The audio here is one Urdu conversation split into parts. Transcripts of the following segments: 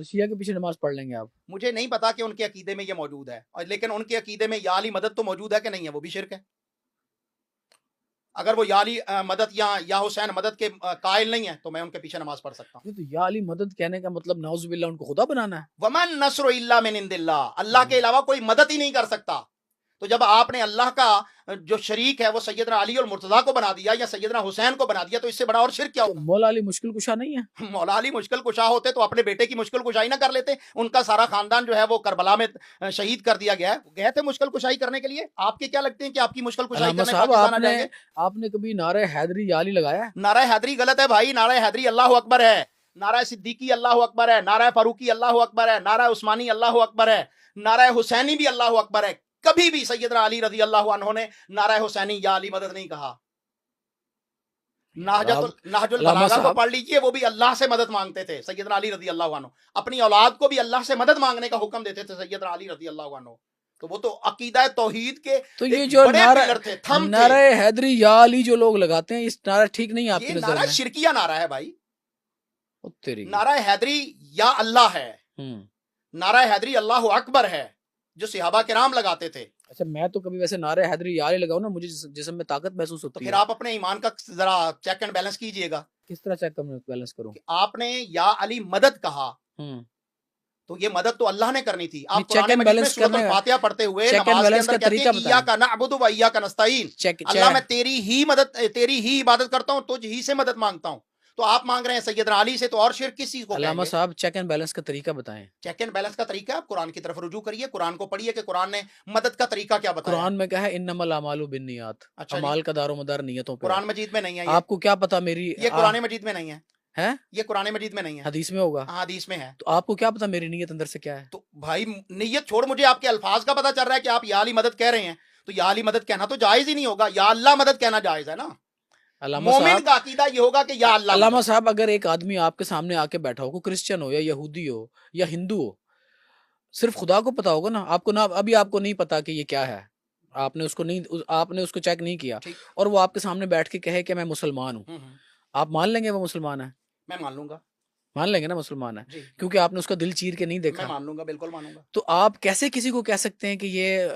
شیعہ کے پیچھے نماز پڑھ لیں گے آپ؟ مجھے نہیں پتا کہ ان کے عقیدے میں یہ موجود ہے، اور لیکن ان کے عقیدے میں یا علی مدد تو موجود ہے کہ نہیں ہے، وہ بھی شرک ہے۔ اگر وہ یا علی مدد یا حسین مدد کے قائل نہیں ہے تو میں ان کے پیچھے نماز پڑھ سکتا ہوں۔ تو یا علی مدد کہنے کا مطلب نعوذ باللہ ان کو خدا بنانا ہے؟ ومن نصر الا من عند اللہ، اللہ کے علاوہ کوئی مدد ہی نہیں کر سکتا۔ تو جب آپ نے اللہ کا جو شریک ہے وہ سیدنا علی اور مرتضیٰ کو بنا دیا یا سیدنا حسین کو بنا دیا، تو اس سے بڑا اور شرک کیا تو ہوگا؟ مولا علی مشکل کشا نہیں ہے؟ مولا علی مشکل کشا ہوتے تو اپنے بیٹے کی مشکل کشائی نہ کر لیتے؟ ان کا سارا خاندان جو ہے وہ کربلا میں شہید کر دیا گیا ہے، گئے تھے مشکل کشائی کرنے کے لیے۔ آپ کے کیا لگتے ہیں کہ آپ کی مشکل کشائی علامہ کرنے صاحب پاکستان آ جائیں گے؟ آپ نے کبھی نعرہ حیدری یا علی لگایا ہے؟ نعرہ حیدری غلط ہے بھائی، نعرہ حیدری اللہ اکبر ہے، نعرہ صدیقی اللہ اکبر ہے، نعرہ فاروقی اللہ اکبر ہے، نعرہ عثمانی اللہ اکبر ہے، نعرہ حسینی بھی اللہ اکبر ہے۔ کبھی بھی سیدنا علی رضی اللہ عنہ نے نعرہ حسینی یا علی مدد نہیں کہا۔ نہج البلاغہ کو پڑھ لیجئے، وہ بھی اللہ سے مدد مانگتے تھے سیدنا علی رضی اللہ عنہ، اپنی اولاد کو بھی اللہ سے مدد مانگنے کا حکم دیتے تھے سیدنا علی رضی اللہ عنہ۔ تو وہ تو عقیدہ توحید کے تو یہ جو بڑے پلر تھے، تھم تھے۔ نعرہ حیدری یا علی جو لوگ لگاتے ہیں، اس نعرہ ٹھیک نہیں ہے آپ کی یہ نظر نعرہ میں؟ شرکیہ نعرہ ہے بھائی۔ تیری نعرہ حیدری یا اللہ ہے، نعرہ حیدری اللہ اکبر ہے جو صحابہ کرام لگاتے تھے۔ اچھا، میں تو کبھی ویسے نعرہ حیدری یا علی لگاؤں نا، مجھے جسم میں طاقت محسوس تو ہوتی پھر ہے۔ آپ اپنے ایمان کا ذرا چیک اینڈ بیلنس کیجئے گا۔ کس طرح چیک بیلنس کروں؟ کہ آپ نے یا علی مدد کہا تو یہ مدد تو اللہ نے کرنی تھی۔ آپ چیک قرآن اینڈ مجید میں بیلنس سورۃ کرنے الفاتحہ پڑھتے ہوئے چیک اینڈ نماز کے بیلنس اندر کا کہتے ہیں طریقہ ایاک نعبد و ایاک نستعین، اللہ میں تیری ہی مدد، تیری ہی عبادت کرتا ہوں، تجھ ہی سے مدد مانگتا ہوں۔ تو آپ مانگ رہے ہیں سیدنا علی سے، تو اور شرک کس چیز کو کہیں علامہ گے؟ صاحب چیک اینڈ بیلنس کا طریقہ بتائیں۔ چیک اینڈ بیلنس کا طریقہ آپ قرآن کی طرف رجوع کریے، قرآن کو پڑھیے کہ قرآن نے مدد کا طریقہ کیا بتایا۔ قرآن میں کیا ہے؟ انما الاعمال بالنیات، اعمال کا دار و مدار نیتوں پہ۔ قرآن مجید میں نہیں ہے آپ کو کیا پتا میری؟ یہ قرآن مجید میں نہیں ہے، ہے یہ قرآن مجید میں نہیں ہے، حدیث میں ہوگا؟ حدیث میں ہے۔ تو آپ کو کیا پتا میری نیت اندر سے کیا ہے؟ تو بھائی نیت چھوڑ، مجھے آپ کے الفاظ کا پتا چل رہا ہے کہ آپ یا علی مدد کہہ رہے ہیں، تو یا علی مدد کہنا تو جائز ہی نہیں ہوگا، یا اللہ مدد کہنا جائز ہے نا۔ مومن کا عقیدہ یہ ہوگا کہ یا اللہ۔ علامہ صاحب اگر ایک آدمی آپ کے سامنے آ کے بیٹھا ہو، کوئی کرسچن ہو یا یہودی ہو یا ہندو ہو، صرف خدا کو پتا ہوگا نا، آپ کو نا ابھی آپ کو نہیں پتا کہ یہ کیا ہے، آپ نے اس کو چیک نہیں کیا، اور وہ آپ کے سامنے بیٹھ کے کہے کہ میں مسلمان ہوں، آپ مان لیں گے وہ مسلمان ہے؟ میں مان لوں گا، مان لیں گے نا مسلمان ہے، کیونکہ آپ نے اس کا دل چیر کے نہیں دیکھا۔ میں مان لوں گا، بالکل مانوں گا۔ تو آپ کیسے کسی کو کہہ سکتے ہیں کہ یہ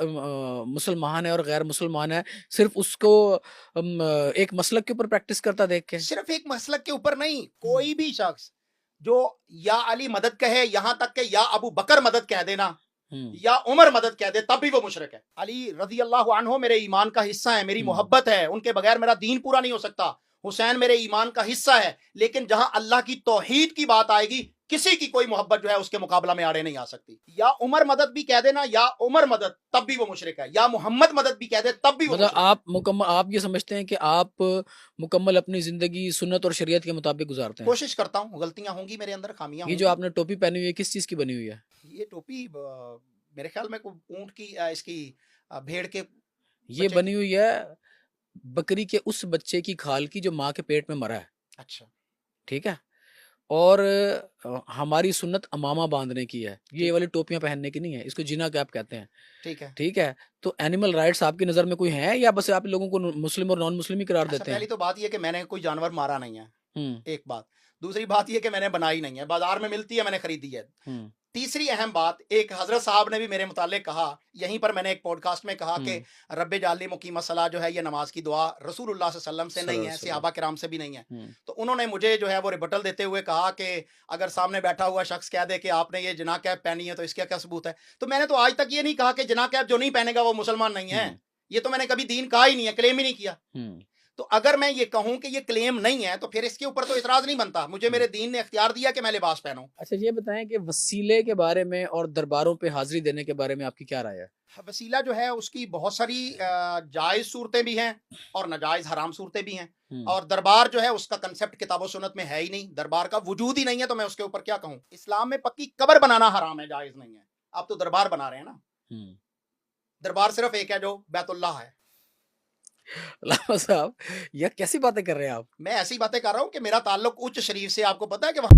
مسلمان ہے اور غیر مسلمان ہے صرف اس کو ایک مسلک کے اوپر پریکٹس کرتا دیکھ کے؟ صرف ایک مسلک کے اوپر نہیں، کوئی بھی شخص جو یا علی مدد کہے، یہاں تک کہ یا ابو بکر مدد کہہ دینا یا عمر مدد کہہ دے، تب بھی وہ مشرک ہے۔ علی رضی اللہ عنہ میرے ایمان کا حصہ ہے، میری محبت ہے، ان کے بغیر میرا دین پورا نہیں ہو سکتا۔ حسین میرے ایمان کا حصہ ہے، لیکن جہاں اللہ کی توحید کی بات آئے گی، کسی کی کوئی محبت جو ہے اس کے مقابلہ میں آڑے نہیں آ سکتی۔ یا عمر مدد بھی کہہ دینا، یا عمر مدد، تب بھی وہ مشرک ہے۔ یا محمد مدد بھی کہہ دے، تب بھی وہ مشرک ہے۔ آپ یہ سمجھتے ہیں کہ آپ مکمل اپنی زندگی سنت اور شریعت کے مطابق گزارتے ہیں؟ کوشش کرتا ہوں، غلطیاں ہوں گی میرے اندر، خامیاں ہوں گی۔ یہ جو آپ نے ٹوپی پہنی ہوئی ہے کس چیز کی بنی ہوئی ہے؟ یہ ٹوپی میرے خیال میں اونٹ کی، اس کی بھیڑ کے یہ بنی ہوئی ہے بکری کے اس بچے کی کھال کی جو ماں کے پیٹ میں مرا ہے۔ اچھا، ٹھیک ہے۔ اور ہماری سنت امامہ باندھنے کی ہے، یہ والی ٹوپیاں پہننے کی نہیں ہے، اس کو جنا کیپ کہتے ہیں۔ ٹھیک ہے۔ تو اینیمل رائٹس آپ کی نظر میں کوئی ہیں یا بس آپ لوگوں کو مسلم اور نان مسلم ہی قرار دیتے ہیں؟ پہلی تو بات یہ کہ میں نے کوئی جانور مارا نہیں ہے، ایک بات۔ دوسری بات یہ کہ میں نے بنائی نہیں ہے، بازار میں ملتی ہے، میں نے خریدی ہے۔ تیسری اہم بات، ایک حضرت صاحب نے بھی میرے متعلق کہا، یہیں پر میں نے ایک پوڈ کاسٹ میں کہا کہ رب اجعلنی مقیم الصلاۃ جو ہے یہ نماز کی دعا رسول اللہ صلی اللہ علیہ وسلم سے نہیں ہے، صحابہ کرام سے بھی نہیں ہے۔ تو انہوں نے مجھے جو ہے وہ ریبٹل دیتے ہوئے کہا کہ اگر سامنے بیٹھا ہوا شخص کہہ دے کہ آپ نے یہ جناح کیپ پہنی ہے تو اس کا کیا ثبوت ہے؟ تو میں نے تو آج تک یہ نہیں کہا کہ جناح کیپ جو نہیں پہنے گا وہ مسلمان نہیں ہے، یہ تو میں نے کبھی دین کہا ہی نہیں ہے، کلیم ہی نہیں کیا۔ تو اگر میں یہ کہوں کہ یہ کلیم نہیں ہے تو پھر اس کے اوپر تو اعتراض نہیں بنتا، مجھے میرے دین نے اختیار دیا کہ میں لباس پہنوں۔ اچھا یہ بتائیں کہ وسیلے کے بارے میں اور درباروں پہ حاضری دینے کے بارے میں آپ کی کیا رائے ہے؟ وسیلہ جو ہے اس کی بہت ساری جائز صورتیں بھی ہیں اور ناجائز حرام صورتیں بھی ہیں، اور دربار جو ہے اس کا کنسپٹ کتاب و سنت میں ہے ہی نہیں، دربار کا وجود ہی نہیں ہے، تو میں اس کے اوپر کیا کہوں؟ اسلام میں پکی قبر بنانا حرام ہے، جائز نہیں ہے۔ آپ تو دربار بنا رہے ہیں نا، دربار صرف ایک ہے جو بیت اللہ ہے۔ علامہ صاحب یہ کیسی باتیں کر رہے ہیں آپ؟ میں ایسی باتیں کر رہا ہوں کہ میرا تعلق اچ شریف سے، آپ کو پتا ہے کہ وہاں